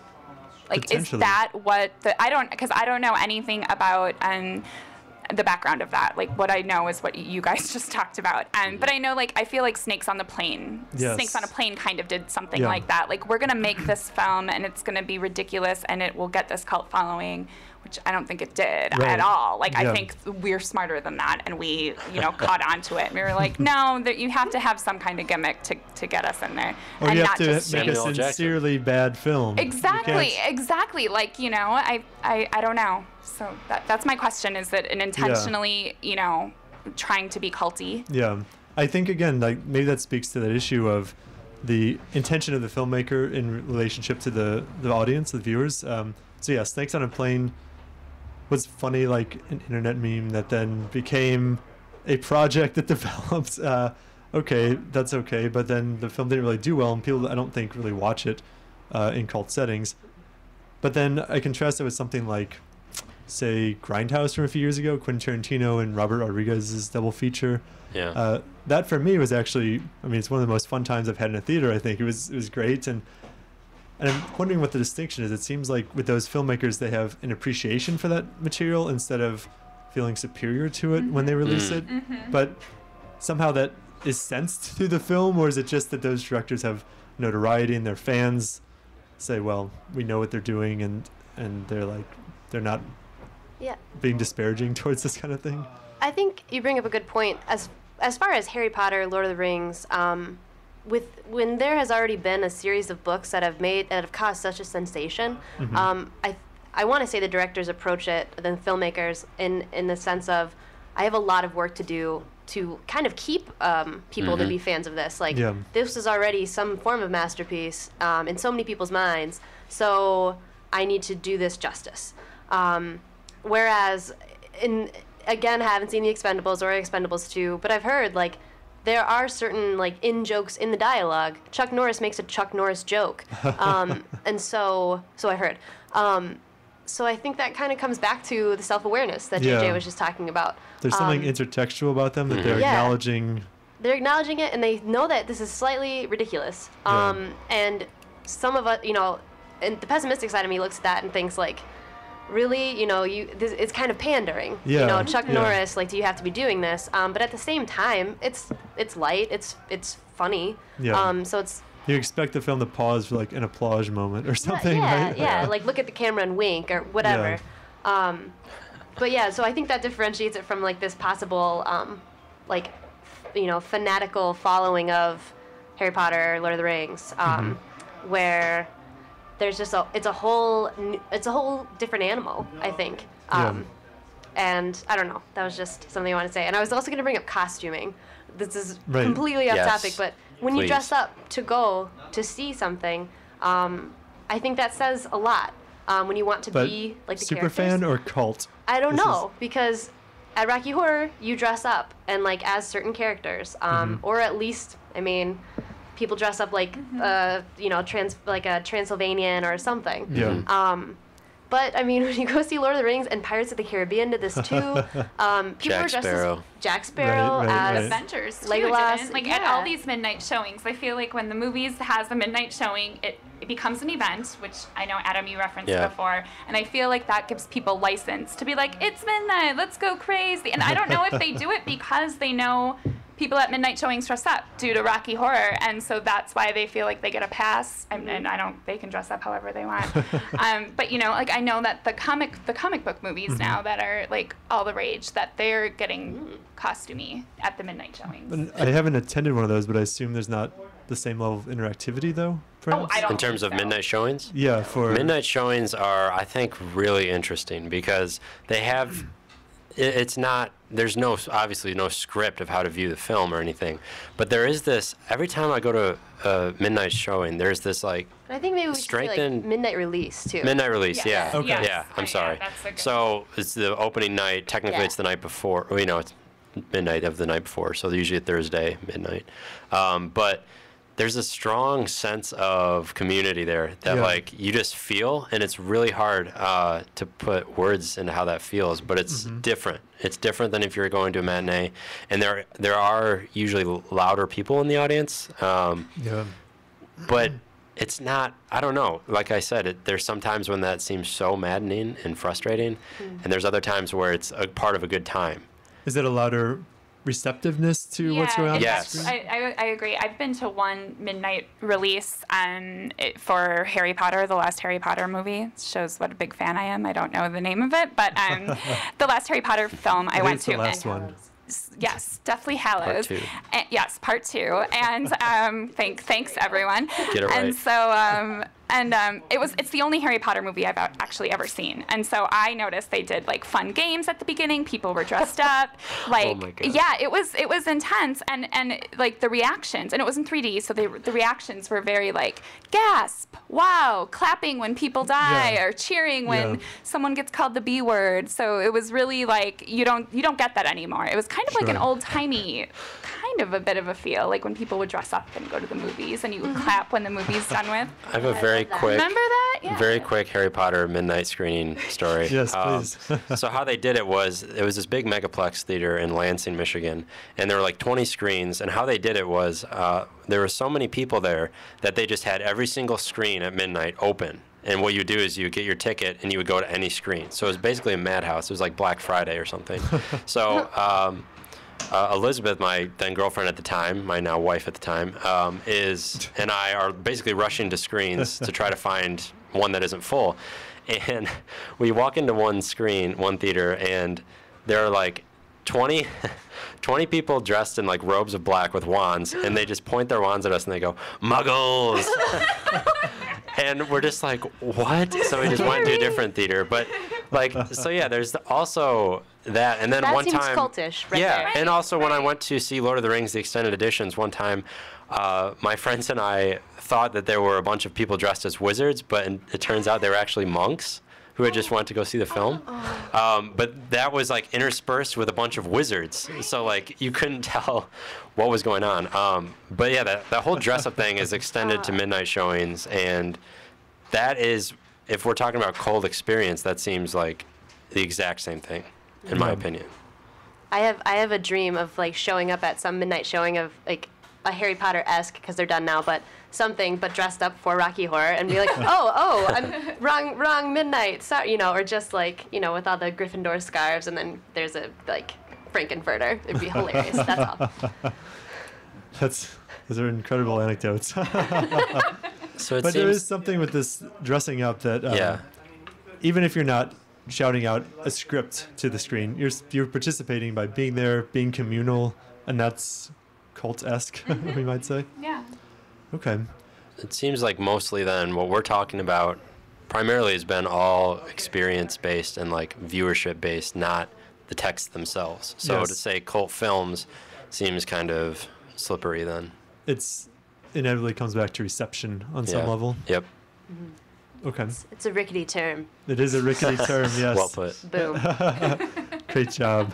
Like, is that what because I don't know anything about the background of that. Like, what I know is what you guys just talked about. But I know, like, I feel like Snakes on a Plane kind of did something like that. Like, we're gonna make this film and it's gonna be ridiculous and it will get this cult following, which I don't think it did at all. Like, I think we're smarter than that, and we, you know, caught on to it. And we were like, no, that you have to have some kind of gimmick to get us in there. Or and you not have to just make a Samuel Jackson. sincerely bad film. Exactly. Like, you know, I don't know. So that's my question, is that an intentionally, you know, trying to be culty? Yeah. I think, again, like, maybe that speaks to that issue of the intention of the filmmaker in relationship to the audience, the viewers. So yeah, Snakes on a Plane was funny, like an internet meme that then became a project that developed. Okay, that's okay, but then the film didn't really do well, and people, I don't think, really watch it in cult settings. But then I contrast it with something like, say, Grindhouse from a few years ago, Quentin Tarantino and Robert Rodriguez's double feature. Yeah. That for me was actually, I mean, it's one of the most fun times I've had in a theater. I think it was great, and I'm wondering what the distinction is. It seems like with those filmmakers, they have an appreciation for that material instead of feeling superior to it when they release it. But somehow that is sensed through the film, or is it just that those directors have notoriety and their fans say, well, we know what they're doing, and they're like, they're not being disparaging towards this kind of thing? I think you bring up a good point. As far as Harry Potter, Lord of the Rings, when there has already been a series of books that have caused such a sensation, I want to say the directors approach it, the filmmakers, in the sense of, I have a lot of work to do to kind of keep people to be fans of this. Like, this is already some form of masterpiece in so many people's minds, so I need to do this justice. Whereas, again, I haven't seen The Expendables or Expendables 2, but I've heard, like, there are certain, like, in-jokes in the dialogue. Chuck Norris makes a Chuck Norris joke. And so I heard. So I think that kind of comes back to the self-awareness that JJ was just talking about. There's something intertextual about them that they're acknowledging. They're acknowledging it, and they know that this is slightly ridiculous. And some of us, you know, and the pessimistic side of me looks at that and thinks, like, really, you know, it's kind of pandering. You know, Chuck Norris, like, do you have to be doing this? But at the same time, it's light, it's funny. So it's. You expect the film to pause for, like, an applause moment or something, yeah, right? Yeah, like, look at the camera and wink or whatever. But yeah, so I think that differentiates it from like this possible, like, fanatical following of Harry Potter, Lord of the Rings, where there's just it's a whole different animal, I think. And I don't know, that was just something I want to say. And I was also going to bring up costuming. This is completely off topic, but when you dress up to go to see something, I think that says a lot. When you want to be like the super characters. fan or cult? I don't know, because at Rocky Horror you dress up and like as certain characters, or at least, I mean, people dress up like like a Transylvanian or something. Yeah. But I mean, when you go see Lord of the Rings and Pirates of the Caribbean did this too, people were dressed as Jack Sparrow, as Avengers too, Legolas. didn't? Like at all these midnight showings, I feel like when the movies has a midnight showing, it becomes an event, which I know, Adam, you referenced before, and I feel like that gives people license to be like, it's midnight, let's go crazy. And I don't know if they do it because they know people at midnight showings dress up due to Rocky Horror, and so that's why they feel like they get a pass. And they can dress up however they want. But like I know that the comic book movies now that are like all the rage, that they're getting costumey at the midnight showings. I haven't attended one of those, but I assume there's not the same level of interactivity though. Perhaps? I don't in terms of midnight showings? Yeah, for midnight showings are, I think, really interesting because they have. It's not, there's obviously no script of how to view the film or anything, but there is this, every time I go to a midnight showing, there's this like, I think maybe we should say like midnight release too. Midnight release, yeah. Okay. Yeah, I'm sorry. So it's the opening night, technically it's the night before, it's midnight of the night before, so usually Thursday, midnight. But there's a strong sense of community there that like you just feel, and it's really hard to put words into how that feels, but it's different. It's different than if you're going to a matinee, and there are usually louder people in the audience. But it's not, I don't know, like I said, there's some times when that seems so maddening and frustrating, and there's other times where it's a part of a good time. Is it a louder receptiveness to what's going on? Yes. I agree. I've been to one midnight release for Harry Potter, the last Harry Potter movie. It shows what a big fan I am. I don't know the name of it, but the last Harry Potter film I went to. The last one. Yes, Deathly Hallows. Part 2. Yes, part 2. And thanks everyone. Get it right. And so it's the only Harry Potter movie I've actually ever seen. And so I noticed they did like fun games at the beginning. People were dressed up. Like, oh my God. Yeah, it was intense, and like the reactions, and it was in 3D, so the reactions were very like gasp, wow, clapping when people die, or cheering when someone gets called the B word. So it was really like you don't get that anymore. It was kind of like an old timey, kind of a bit of a feel, like when people would dress up and go to the movies, and you would clap when the movie's done with. I have a very quick, remember that? Yeah. very quick Harry Potter midnight screening story. Yes, please. So how they did it was this big megaplex theater in Lansing, Michigan, and there were like 20 screens. And how they did it was there were so many people there that they just had every single screen at midnight open. And what you do is you get your ticket and you would go to any screen. So it was basically a madhouse. It was like Black Friday or something. So Elizabeth, my then girlfriend at the time, my now wife at the time, and I are basically rushing to screens to try to find one that isn't full. And we walk into one theater, and there are like 20 people dressed in like robes of black with wands, and they just point their wands at us and they go, "Muggles!" And we're just like, what? So we just went to a different theater. But like, so yeah, there's also that. And then that one seems time, cultish, right? yeah. There. And also when I went to see Lord of the Rings, the extended editions, one time, my friends and I thought that there were a bunch of people dressed as wizards, but it turns out they were actually monks who had just went to go see the film. But that was like interspersed with a bunch of wizards. So like you couldn't tell what was going on. But yeah, that whole dress up thing is extended to midnight showings. And that is, if we're talking about cold experience, that seems like the exact same thing, in my opinion. I have a dream of like showing up at some midnight showing of like a Harry Potter-esque, because they're done now, but something, but dressed up for Rocky Horror, and be like, oh, I'm wrong midnight, sorry, or just like, with all the Gryffindor scarves, and then there's a like Frankenfurter. It'd be hilarious. That's all. Those are incredible anecdotes. So but there is something with this dressing up that even if you're not shouting out a script to the screen. You're participating by being there, being communal, and that's cult-esque, we might say. Yeah. Okay. It seems like mostly then what we're talking about primarily has been all experience-based and like viewership-based, not the texts themselves. So Yes. to say cult films seems kind of slippery then. It's inevitably comes back to reception on some Yeah. level. Yep. Okay. It's a rickety term. It is a rickety term, yes. Well put. Boom. Great job.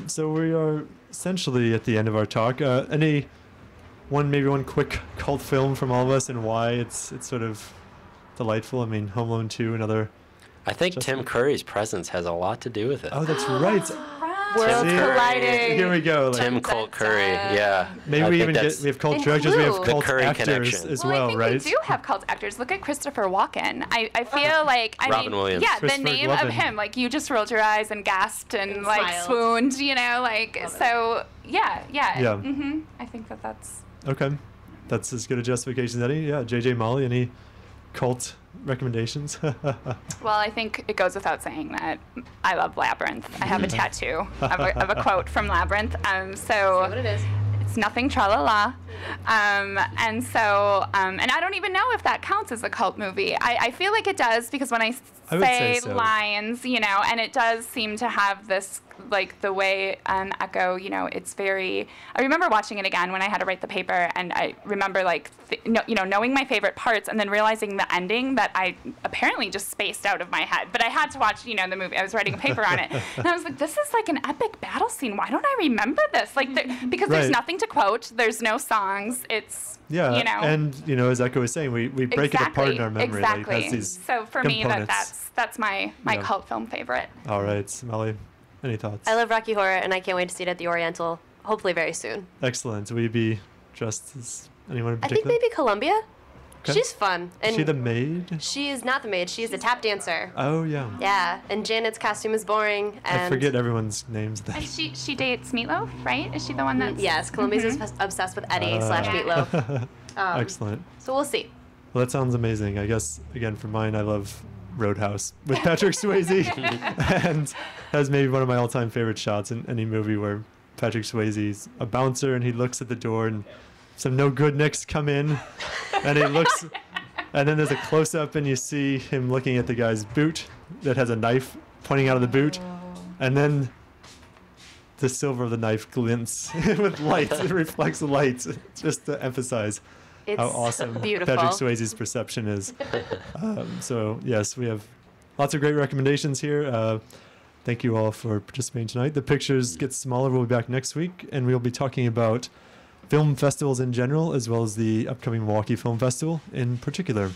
So we are essentially at the end of our talk. Maybe one quick cult film from all of us and why it's sort of delightful. I mean, Home Alone 2, another. I think Just Tim like- Curry's presence has a lot to do with it. Oh, that's right. Worlds See? colliding. Here we go. Like, Tim Cult Curry, yeah. maybe I we think even that's- we have cult And directors, we have Clue. The cult Curry actors connection. as Well, well, I think right? we do have cult actors. Look at Christopher Walken. I feel like Robin Williams. Yeah, the Christopher name Walken. of him, like you just rolled your eyes and gasped and like smiled. swooned, you know, like so. Yeah. Yeah. I think that's. Okay. That's as good a justification as any. Yeah, JJ Molly, any cult recommendations? Well, I think it goes without saying that I love Labyrinth. I have a tattoo of a quote from Labyrinth. So What it is. it's nothing tra-la-la. And so, and I don't even know if that counts as a cult movie. I feel like it does because when I I would say say so. lines, you know, and it does seem to have this, like the way Echo, you know, it's very, I remember watching it again when I had to write the paper, and I remember like, knowing my favorite parts and then realizing the ending that I apparently just spaced out of my head. But I had to watch, you know, the movie. I was writing a paper on it. And I was like, this is like an epic battle scene. Why don't I remember this? Like, because there's Right. nothing to quote. There's no songs. It's, Yeah, you know. and as Echo was saying, we break it apart in our memory. Like, Exactly. it has these So for me, components. that's my Yeah. cult film favorite. All right, Molly, any thoughts? I love Rocky Horror, and I can't wait to see it at the Oriental, hopefully very soon. Excellent. Will you be dressed as anyone in I think particular? maybe Columbia. Okay. She's fun. Is And she the maid? she is not the maid. She is a tap dancer. Oh, yeah. Yeah, and Janet's costume is boring. And I forget everyone's names then. And she dates Meatloaf, right? Is she the one that's? Yes, Columbia's obsessed with Eddie slash Meatloaf. Excellent. So we'll see. Well, that sounds amazing. I guess, again, for mine, I love Roadhouse with Patrick Swayze. And has maybe one of my all-time favorite shots in any movie where Patrick Swayze's a bouncer and he looks at the door and some no good nicks come in and he looks and then there's a close-up and you see him looking at the guy's boot that has a knife pointing out of the boot and then the silver of the knife glints with light. It reflects light just to emphasize It's how awesome beautiful. Patrick Swayze's perception is. So yes, we have lots of great recommendations here. Thank you all for participating tonight. The pictures get smaller. We'll be back next week, and we'll be talking about film festivals in general, as well as the upcoming Milwaukee Film Festival in particular.